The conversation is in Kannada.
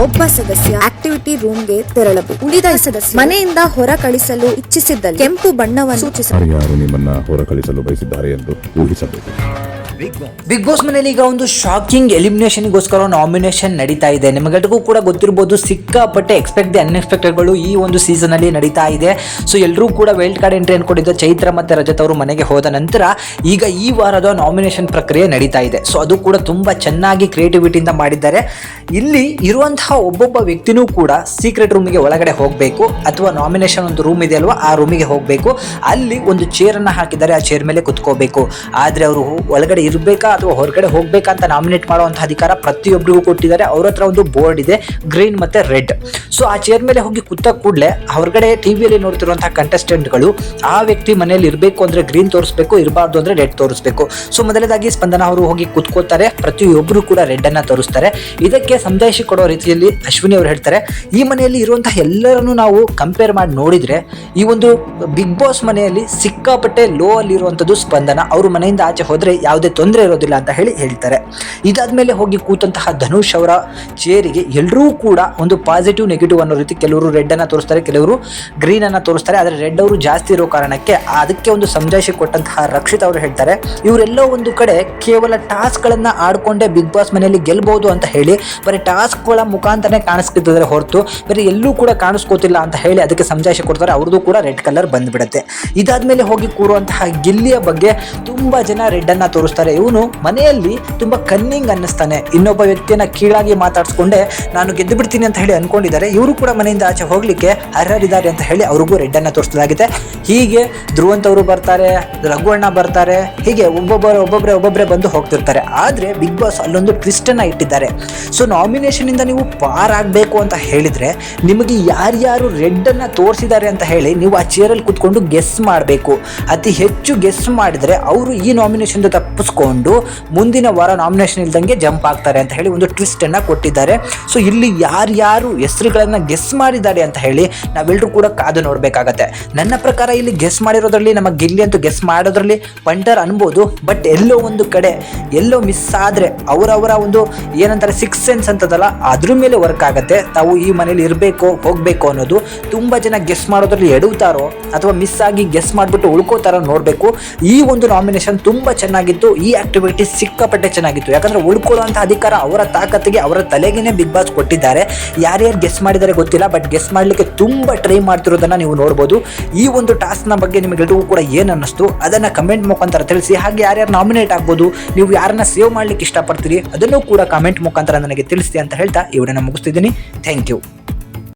ಒಬ್ಬ ಸದಸ್ಯ ಆಕ್ಟಿವಿಟಿ ರೂಮ್ಗೆ ತೆರಳಬೇಕು. ಉಳಿದ ಸದಸ್ಯ ಮನೆಯಿಂದ ಹೊರ ಕಳಿಸಲು ಇಚ್ಛಿಸಿದ್ದಲ್ಲಿ ಕೆಂಪು ಬಣ್ಣವನ್ನು ಸೂಚಿಸಬೇಕು. ಯಾರು ನಿಮ್ಮನ್ನ ಹೊರ ಕಳಿಸಲು ಬಯಸಿದ್ದಾರೆ ಎಂದು ಊಹಿಸಬೇಕು. ಬಿಗ್ ಬಾಸ್ ಮನೆಯಲ್ಲಿ ಈಗ ಒಂದು ಶಾಕಿಂಗ್ ಎಲಿಮಿನೇಷನ್ಗೋಸ್ಕರ ನಾಮಿನೇಷನ್ ನಡೀತಾ ಇದೆ. ನಿಮಗೆಲ್ಲರಿಗೂ ಕೂಡ ಗೊತ್ತಿರಬಹುದು, ಸಿಕ್ಕಾಪಟ್ಟೆ ಎಕ್ಸ್ಪೆಕ್ಟ್ ದಿ ಅನ್ಎಕ್ಸ್ಪೆಕ್ಟೆಡ್ಗಳು ಈ ಒಂದು ಸೀಸನ್ ಅಲ್ಲಿ ನಡೀತಾ ಇದೆ. ಸೊ ಎಲ್ಲರೂ ಕೂಡ ವೈಲ್ಡ್ ಕಾರ್ಡ್ ಎಂಟ್ರಿ ಅನ್ಕೊಂಡಿದ್ದ ಚೈತ್ರ ಮತ್ತೆ ರಜತ್ ಅವರು ಮನೆಗೆ ಹೋದ ನಂತರ ಈಗ ಈ ವಾರದ ನಾಮಿನೇಷನ್ ಪ್ರಕ್ರಿಯೆ ನಡೀತಾ ಇದೆ. ಸೊ ಅದು ಕೂಡ ತುಂಬಾ ಚೆನ್ನಾಗಿ ಕ್ರಿಯೇಟಿವಿಟಿಯಿಂದ ಮಾಡಿದ್ದಾರೆ. ಇಲ್ಲಿ ಇರುವಂತಹ ಒಬ್ಬೊಬ್ಬ ವ್ಯಕ್ತಿನೂ ಕೂಡ ಸೀಕ್ರೆಟ್ ರೂಮಿಗೆ ಒಳಗಡೆ ಹೋಗಬೇಕು, ಅಥವಾ ನಾಮಿನೇಷನ್ ಒಂದು ರೂಮ್ ಇದೆ ಅಲ್ವಾ, ಆ ರೂಮಿಗೆ ಹೋಗಬೇಕು. ಅಲ್ಲಿ ಒಂದು ಚೇರ್ ಅನ್ನ ಹಾಕಿದ್ದಾರೆ, ಆ ಚೇರ್ ಮೇಲೆ ಕುತ್ಕೋಬೇಕು. ಆದ್ರೆ ಅವರು ಒಳಗಡೆ ಇರಬೇಕಾ ಅಥವಾ ಹೊರಗಡೆ ಹೋಗ್ಬೇಕಾ ಅಂತ ನಾಮಿನೇಟ್ ಮಾಡುವಂತಹ ಅಧಿಕಾರ ಪ್ರತಿಯೊಬ್ಬರಿಗೂ ಕೊಟ್ಟಿದ್ದಾರೆ. ಅವ್ರ ಹತ್ರ ಒಂದು ಬೋರ್ಡ್ ಇದೆ, ಗ್ರೀನ್ ಮತ್ತೆ ರೆಡ್. ಸೊ ಆ ಚೇರ್ ಮೇಲೆ ಹೋಗಿ ಕೂತ ಕೂಡಲೇ ಹೊರಗಡೆ ಟಿವಿಯಲ್ಲಿ ನೋಡ್ತಿರುವಂತಹ ಕಂಟೆಸ್ಟೆಂಟ್ಗಳು ಆ ವ್ಯಕ್ತಿ ಮನೆಯಲ್ಲಿ ಇರಬೇಕು ಅಂದ್ರೆ ಗ್ರೀನ್ ತೋರಿಸಬೇಕು, ಇರಬಾರ್ದು ಅಂದ್ರೆ ರೆಡ್ ತೋರಿಸಬೇಕು. ಸೊ ಮೊದಲದಾಗಿ ಸ್ಪಂದನ ಅವರು ಹೋಗಿ ಕೂತ್ಕೋತಾರೆ, ಪ್ರತಿಯೊಬ್ಬರು ಕೂಡ ರೆಡ್ ಅನ್ನ ತೋರಿಸ್ತಾರೆ. ಇದಕ್ಕೆ ಸಂದೇಶ ಕೊಡೋ ರೀತಿಯಲ್ಲಿ ಅಶ್ವಿನಿ ಅವರು ಹೇಳ್ತಾರೆ, ಈ ಮನೆಯಲ್ಲಿ ಇರುವಂತಹ ಎಲ್ಲರನ್ನು ನಾವು ಕಂಪೇರ್ ಮಾಡಿ ನೋಡಿದ್ರೆ ಈ ಒಂದು ಬಿಗ್ ಬಾಸ್ ಮನೆಯಲ್ಲಿ ಸಿಕ್ಕಾಪಟ್ಟೆ ಲೋ ಅಲ್ಲಿ ಇರುವಂತದ್ದು ಸ್ಪಂದನ. ಅವರು ಮನೆಯಿಂದ ಆಚೆ ಹೋದ್ರೆ ಯಾವುದೇ ತೊಂದರೆ ಇರೋದಿಲ್ಲ ಅಂತ ಹೇಳ್ತಾರೆ. ಇದಾದ್ಮೇಲೆ ಹೋಗಿ ಕೂತಂತಹ ಧನುಷ್ ಅವರ ಚೇರಿಗೆ ಎಲ್ಲರೂ ಕೂಡ ಒಂದು ಪಾಸಿಟಿವ್ ನೆಗೆಟಿವ್ ಅನ್ನೋ ರೀತಿ ಕೆಲವರು ರೆಡ್ ಅನ್ನ ತೋರಿಸ್ತಾರೆ, ಕೆಲವರು ಗ್ರೀನ್ ಅನ್ನ ತೋರಿಸ್ತಾರೆ. ಆದ್ರೆ ರೆಡ್ ಅವರು ಜಾಸ್ತಿ ಇರೋ ಕಾರಣಕ್ಕೆ ಅದಕ್ಕೆ ಒಂದು ಸಂದೇಶ ಕೊಟ್ಟಂತಹ ರಕ್ಷಿತ್ ಅವರು ಹೇಳ್ತಾರೆ, ಇವರೆಲ್ಲೋ ಒಂದು ಕಡೆ ಕೇವಲ ಟಾಸ್ಕ್ ಗಳನ್ನ ಆಡ್ಕೊಂಡೆ ಬಿಗ್ ಬಾಸ್ ಮನೆಯಲ್ಲಿ ಗೆಲ್ಬಹುದು ಅಂತ ಹೇಳಿ ಬರೀ ಟಾಸ್ಕ್ ಗಳ ಮುಖಾಂತರನೇ ಕಾಣಿಸ್ತಿದ್ದಾರೆ ಹೊರತು ಬೇರೆ ಎಲ್ಲೂ ಕೂಡ ಕಾಣಿಸ್ಕೋತಿಲ್ಲ ಅಂತ ಹೇಳಿ ಅದಕ್ಕೆ ಸಂದೇಶ ಕೊಡ್ತಾರೆ. ಅವ್ರದ್ದು ಕೂಡ ರೆಡ್ ಕಲರ್ ಬಂದ್ಬಿಡುತ್ತೆ. ಇದಾದ್ಮೇಲೆ ಹೋಗಿ ಕೂರುವಂತಹ ಗಿಲ್ಲಿಯ ಬಗ್ಗೆ ತುಂಬಾ ಜನ ರೆಡ್ ಅನ್ನ ತೋರಿಸ್ತಾರೆ. ಇವನು ಮನೆಯಲ್ಲಿ ತುಂಬಾ ಕನ್ನಿಂಗ್ ಅನ್ನಿಸ್ತಾನೆ, ಇನ್ನೊಬ್ಬ ವ್ಯಕ್ತಿಯನ್ನ ಕೀಳಾಗಿ ಮಾತಾಡ್ಸ್ಕೊಂಡೆ ನಾನು ಗೆದ್ದು ಬಿಡ್ತೀನಿ ಅಂತ ಹೇಳಿ ಅನ್ಕೊಂಡಿದ್ದಾರೆ. ಇವರು ಕೂಡ ಮನೆಯಿಂದ ಆಚೆ ಹೋಗ್ಲಿಕ್ಕೆ ಅರ್ಹರಿದ್ದಾರೆ ಅಂತ ಹೇಳಿ ಅವ್ರಿಗೂ ರೆಡ್ ಅನ್ನ ತೋರಿಸಲಾಗಿದೆ. ಹೀಗೆ ಧ್ರುವಂತ್ ಅವರು ಬರ್ತಾರೆ, ರಘುವಣ್ಣ ಬರ್ತಾರೆ, ಹೀಗೆ ಒಬ್ಬೊಬ್ಬರೇ ಬಂದು ಹೋಗ್ತಿರ್ತಾರೆ. ಆದ್ರೆ ಬಿಗ್ ಬಾಸ್ ಅಲ್ಲೊಂದು ಟ್ವಿಸ್ಟ್ ಅನ್ನ ಇಟ್ಟಿದ್ದಾರೆ. ಸೊ ನಾಮಿನೇಷನ್ ಇಂದ ನೀವು ಪಾರ್ ಆಗ್ಬೇಕು ಅಂತ ಹೇಳಿದ್ರೆ ನಿಮಗೆ ಯಾರ್ಯಾರು ರೆಡ್ ಅನ್ನ ತೋರಿಸಿದ್ದಾರೆ ಅಂತ ಹೇಳಿ ನೀವು ಆ ಚೇರಲ್ಲಿ ಕುತ್ಕೊಂಡು ಗೆಸ್ ಮಾಡಬೇಕು. ಅತಿ ಹೆಚ್ಚು ಗೆಸ್ ಮಾಡಿದ್ರೆ ಅವರು ಈ ನಾಮಿನೇಷನ್ ತಪ್ಪಿಸ್ಕೊಂಡು ಮುಂದಿನ ವಾರ ನಾಮಿನೇಷನ್ ಇಲ್ದಂಗೆ ಜಂಪ್ ಆಗ್ತಾರೆ ಅಂತ ಹೇಳಿ ಒಂದು ಟ್ವಿಸ್ಟ್ ಅನ್ನ ಕೊಟ್ಟಿದ್ದಾರೆ. ಸೊ ಇಲ್ಲಿ ಯಾರ್ಯಾರು ಹೆಸರುಗಳನ್ನ ಗೆಸ್ ಮಾಡಿದ್ದಾರೆ ಅಂತ ಹೇಳಿ ನಾವೆಲ್ಲರೂ ಕೂಡ ಕಾದು ನೋಡ್ಬೇಕಾಗತ್ತೆ. ನನ್ನ ಪ್ರಕಾರ ಇಲ್ಲಿ ಗೆಸ್ ಮಾಡಿರೋದ್ರಲ್ಲಿ ನಮ್ಮ ಗಿಲ್ಲಿ ಅಂತೂ ಗೆಸ್ ಮಾಡೋದ್ರಲ್ಲಿ ಪಂಟರ್ ಅನ್ಬೋದು, ಬಟ್ ಎಲ್ಲೋ ಒಂದು ಕಡೆ ಎಲ್ಲೋ ಮಿಸ್ ಆದ್ರೆ ಅವರವರ ಒಂದು ಏನಂತಾರೆ ಸಿಕ್ಸ್ ಸೆನ್ಸ್ ಅಂತದಲ್ಲ, ಅದ್ರ ಮೇಲೆ ವರ್ಕ್ ಆಗುತ್ತೆ. ತಾವು ಈ ಮನೇಲಿ ಇರಬೇಕು ಹೋಗ್ಬೇಕು ಅನ್ನೋದು. ತುಂಬಾ ಜನ ಗೆಸ್ ಮಾಡೋದ್ರಲ್ಲಿ ಎಡುತ್ತಾರೋ ಅಥವಾ ಮಿಸ್ ಆಗಿ ಗೆಸ್ ಮಾಡ್ಬಿಟ್ಟು ಉಳ್ಕೋತಾರೋ ನೋಡ್ಬೇಕು. ಈ ಒಂದು ನಾಮಿನೇಷನ್ ತುಂಬಾ ಚೆನ್ನಾಗಿತ್ತು, ಈ ಆಕ್ಟಿವಿಟಿ ಸಿಕ್ಕಾಪಟ್ಟೆ ಚೆನ್ನಾಗಿತ್ತು. ಯಾಕಂದ್ರೆ ಉಳ್ಕೊಳ್ಳುವಂತಹ ಅಧಿಕಾರ ಅವರ ತಾಕತ್ತಿಗೆ ಅವರ ತಲೆಗೇನೆ ಬಿಗ್ ಬಾಸ್ ಕೊಟ್ಟಿದ್ದಾರೆ. ಯಾರ್ಯಾರು ಗೆಸ್ ಮಾಡಿದ್ದಾರೆ ಗೊತ್ತಿಲ್ಲ, ಬಟ್ ಗೆಸ್ ಮಾಡ್ಲಿಕ್ಕೆ ತುಂಬಾ ಟ್ರೈ ಮಾಡ್ತಿರೋದನ್ನ ನೀವು ನೋಡ್ಬೋದು. ಈ ಒಂದು ಟಾಸ್ಕ್ ನ ಬಗ್ಗೆ ನಿಮಗೆಲ್ಲರಿಗೂ ಕೂಡ ಏನ್ ಅನ್ನಿಸ್ತು ಅದನ್ನ ಕಮೆಂಟ್ ಮುಖಾಂತರ ತಿಳಿಸಿ. ಹಾಗೆ ಯಾರ್ಯಾರು ನಾಮಿನೇಟ್ ಆಗ್ಬೋದು, ನೀವು ಯಾರನ್ನ ಸೇವ್ ಮಾಡ್ಲಿಕ್ಕೆ ಇಷ್ಟಪಡ್ತೀರಿ ಅದನ್ನು ಕೂಡ ಕಮೆಂಟ್ ಮುಖಾಂತರ ನನಗೆ ತಿಳಿಸಿ ಅಂತ ಹೇಳ್ತಾ ಈ ವಿಡಿಯೋನ ಮುಗಿಸ್ತಿದ್ದೀನಿ. Thank you.